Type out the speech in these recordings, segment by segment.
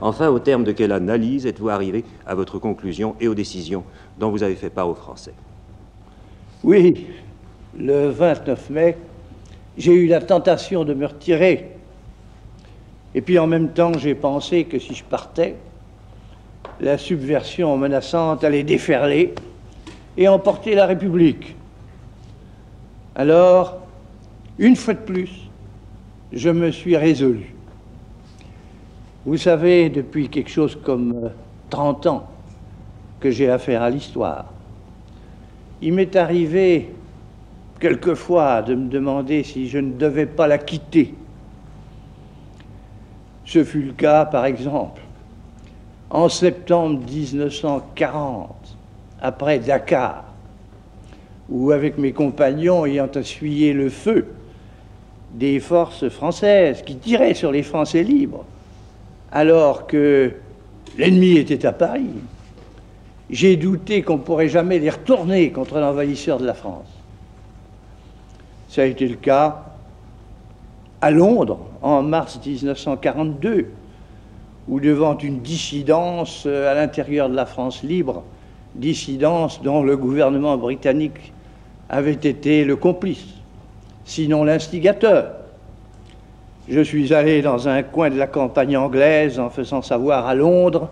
Enfin, au terme de quelle analyse êtes-vous arrivé à votre conclusion et aux décisions dont vous avez fait part aux Français? Oui, le 29 mai, j'ai eu la tentation de me retirer. Et puis en même temps, j'ai pensé que si je partais, la subversion menaçante allait déferler et emporter la République. Alors, une fois de plus, je me suis résolu. Vous savez, depuis quelque chose comme 30 ans que j'ai affaire à l'histoire, il m'est arrivé quelquefois de me demander si je ne devais pas la quitter. Ce fut le cas, par exemple, en septembre 1940, après Dakar, où, avec mes compagnons ayant essuyé le feu des forces françaises qui tiraient sur les Français libres, alors que l'ennemi était à Paris, j'ai douté qu'on ne pourrait jamais les retourner contre l'envahisseur de la France. Ça a été le cas à Londres, en mars 1942, où devant une dissidence à l'intérieur de la France libre, dissidence dont le gouvernement britannique avait été le complice, sinon l'instigateur, je suis allé dans un coin de la campagne anglaise en faisant savoir à Londres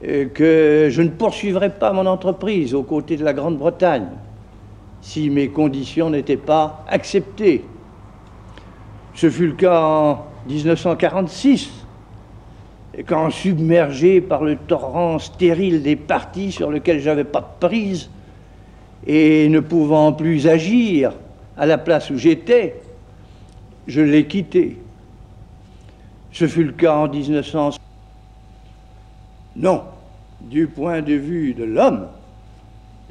que je ne poursuivrais pas mon entreprise aux côtés de la Grande-Bretagne si mes conditions n'étaient pas acceptées. Ce fut le cas en 1946, quand, submergé par le torrent stérile des partis sur lequel je n'avais pas de prise et ne pouvant plus agir à la place où j'étais, je l'ai quitté. Ce fut le cas en 1900. Non, du point de vue de l'homme,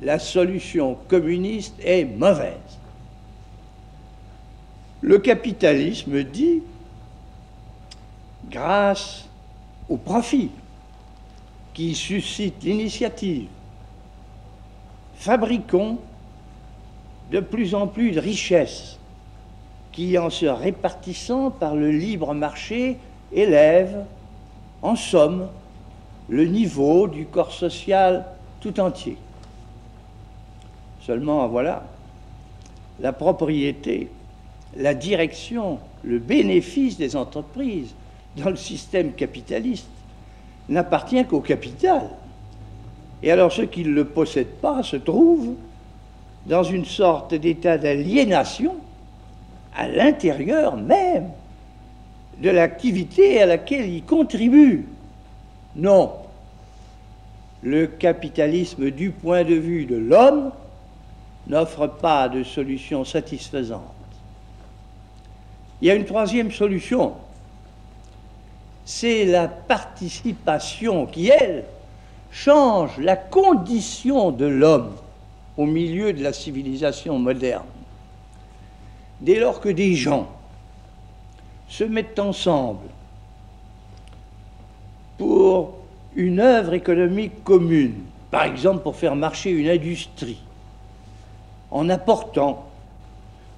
la solution communiste est mauvaise. Le capitalisme dit, grâce au profit qui suscite l'initiative, fabriquons de plus en plus de richesses qui, en se répartissant par le libre marché, élèvent, en somme, le niveau du corps social tout entier. Seulement, voilà, la propriété, la direction, le bénéfice des entreprises dans le système capitaliste n'appartient qu'au capital. Et alors ceux qui ne le possèdent pas se trouvent dans une sorte d'état d'aliénation à l'intérieur même de l'activité à laquelle ils contribuent. Non, le capitalisme du point de vue de l'homme n'offre pas de solution satisfaisante. Il y a une troisième solution, c'est la participation qui, elle, change la condition de l'homme au milieu de la civilisation moderne. Dès lors que des gens se mettent ensemble pour une œuvre économique commune, par exemple pour faire marcher une industrie, en apportant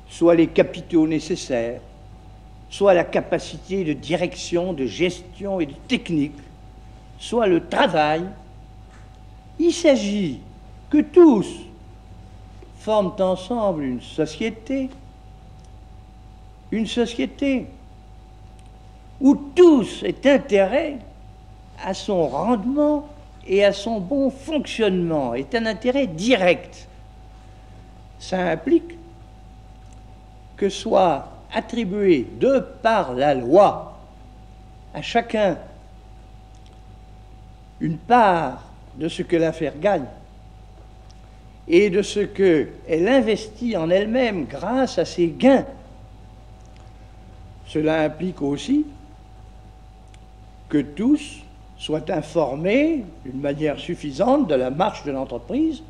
soit les capitaux nécessaires, soit la capacité de direction, de gestion et de technique, soit le travail, il s'agit que tous forment ensemble une société où tous aient intérêt à son rendement et à son bon fonctionnement, est un intérêt direct. Ça implique que soit attribué de par la loi à chacun une part de ce que l'affaire gagne et de ce qu'elle investit en elle-même grâce à ses gains. Cela implique aussi que tous soient informés d'une manière suffisante de la marche de l'entreprise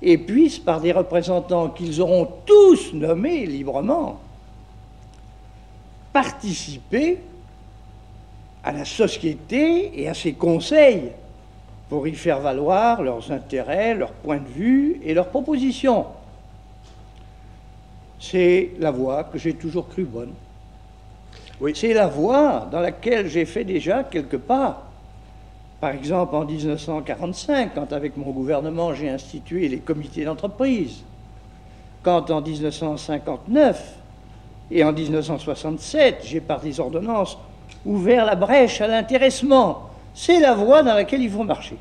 et puissent, par des représentants qu'ils auront tous nommés librement, participer à la société et à ses conseils pour y faire valoir leurs intérêts, leurs points de vue et leurs propositions. C'est la voie que j'ai toujours crue bonne. Oui. C'est la voie dans laquelle j'ai fait déjà quelques pas. Par exemple, en 1945, quand avec mon gouvernement j'ai institué les comités d'entreprise, quand en 1959 et en 1967, j'ai par des ordonnances ouvert la brèche à l'intéressement. C'est la voie dans laquelle il faut marcher.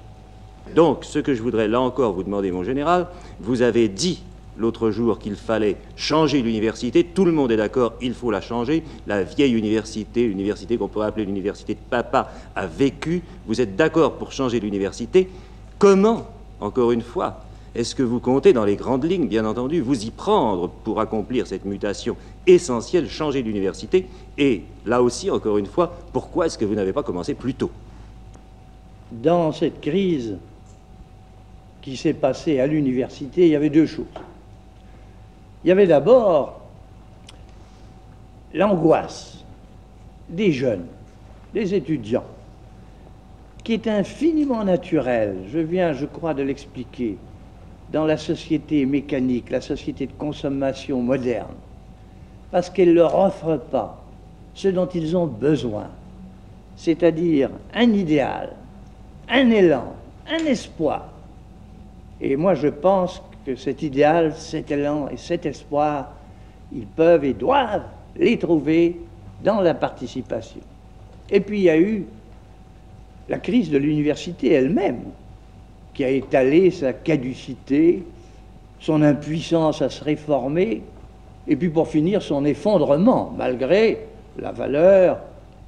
Donc, ce que je voudrais là encore vous demander, mon général, vous avez dit l'autre jour qu'il fallait changer l'université. Tout le monde est d'accord, il faut la changer. La vieille université, l'université qu'on pourrait appeler l'université de papa, a vécu. Vous êtes d'accord pour changer l'université. Comment, encore une fois, est-ce que vous comptez, dans les grandes lignes, bien entendu, vous y prendre pour accomplir cette mutation essentielle, changer l'université? Et là aussi, encore une fois, pourquoi est-ce que vous n'avez pas commencé plus tôt? Dans cette crise qui s'est passée à l'université, il y avait deux choses. Il y avait d'abord l'angoisse des jeunes, des étudiants, qui est infiniment naturelle. Je viens, je crois, de l'expliquer. Dans la société mécanique, la société de consommation moderne, parce qu'elle ne leur offre pas ce dont ils ont besoin, c'est-à-dire un idéal, un élan, un espoir. Et moi, je pense que cet idéal, cet élan et cet espoir, ils peuvent et doivent les trouver dans la participation. Et puis, il y a eu la crise de l'université elle-même, qui a étalé sa caducité, son impuissance à se réformer, et puis pour finir, son effondrement, malgré la valeur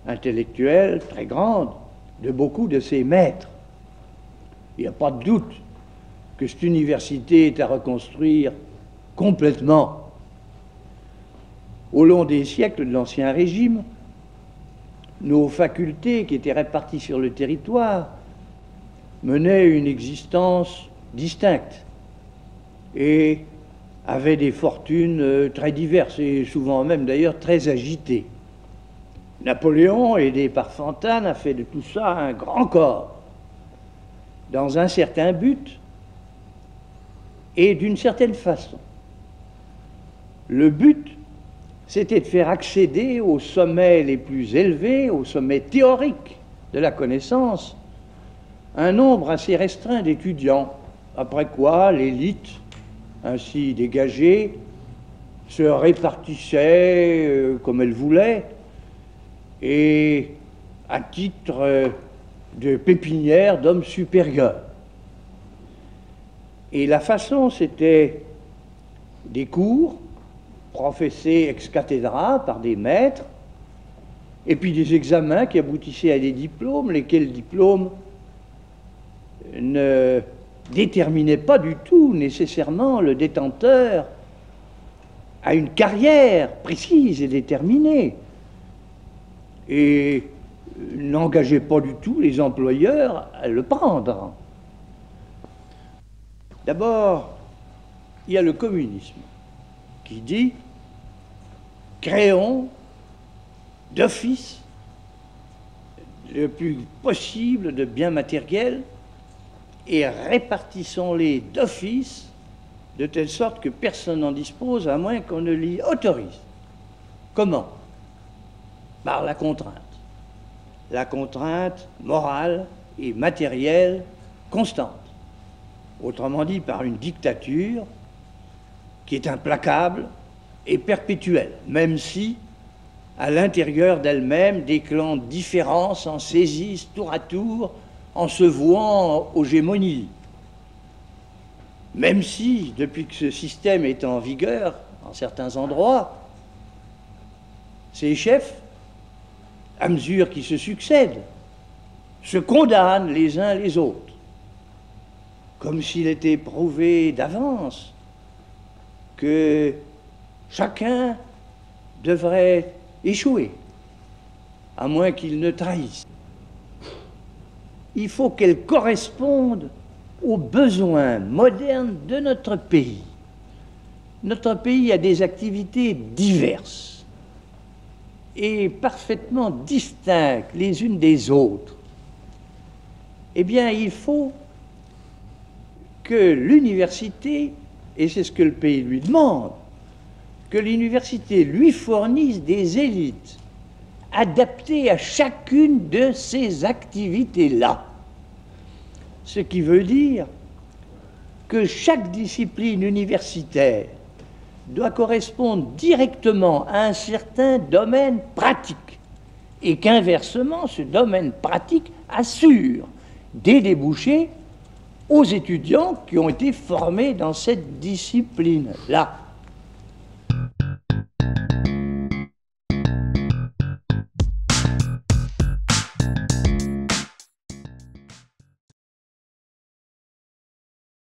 intellectuelle très grande de beaucoup de ses maîtres. Il n'y a pas de doute que cette université est à reconstruire complètement. Au long des siècles de l'Ancien Régime, nos facultés qui étaient réparties sur le territoire menaient une existence distincte et avaient des fortunes très diverses et souvent même d'ailleurs très agitées. Napoléon, aidé par Fontane, a fait de tout ça un grand corps, dans un certain but et d'une certaine façon. Le but, c'était de faire accéder aux sommets les plus élevés, aux sommets théoriques de la connaissance, un nombre assez restreint d'étudiants, après quoi l'élite, ainsi dégagée, se répartissait comme elle voulait, et à titre de pépinière d'hommes supérieurs. Et la façon, c'était des cours professés ex cathedra par des maîtres, et puis des examens qui aboutissaient à des diplômes, lesquels diplômes ne déterminaient pas du tout nécessairement le détenteur à une carrière précise et déterminée, et n'engageaient pas du tout les employeurs à le prendre. D'abord, il y a le communisme qui dit « créons d'office le plus possible de biens matériels et répartissons-les d'office de telle sorte que personne n'en dispose à moins qu'on ne l'y autorise. » Comment? Par la contrainte. La contrainte morale et matérielle constante. Autrement dit, par une dictature qui est implacable et perpétuelle, même si, à l'intérieur d'elle-même, des clans différents s'en saisissent tour à tour en se vouant aux gémonies. Même si, depuis que ce système est en vigueur, en certains endroits, ces chefs, à mesure qu'ils se succèdent, se condamnent les uns les autres, comme s'il était prouvé d'avance que chacun devrait échouer, à moins qu'il ne trahisse. Il faut qu'elle corresponde aux besoins modernes de notre pays. Notre pays a des activités diverses et parfaitement distinctes les unes des autres. Eh bien, il faut que l'université, et c'est ce que le pays lui demande, que l'université lui fournisse des élites adaptée à chacune de ces activités-là. Ce qui veut dire que chaque discipline universitaire doit correspondre directement à un certain domaine pratique et qu'inversement, ce domaine pratique assure des débouchés aux étudiants qui ont été formés dans cette discipline-là.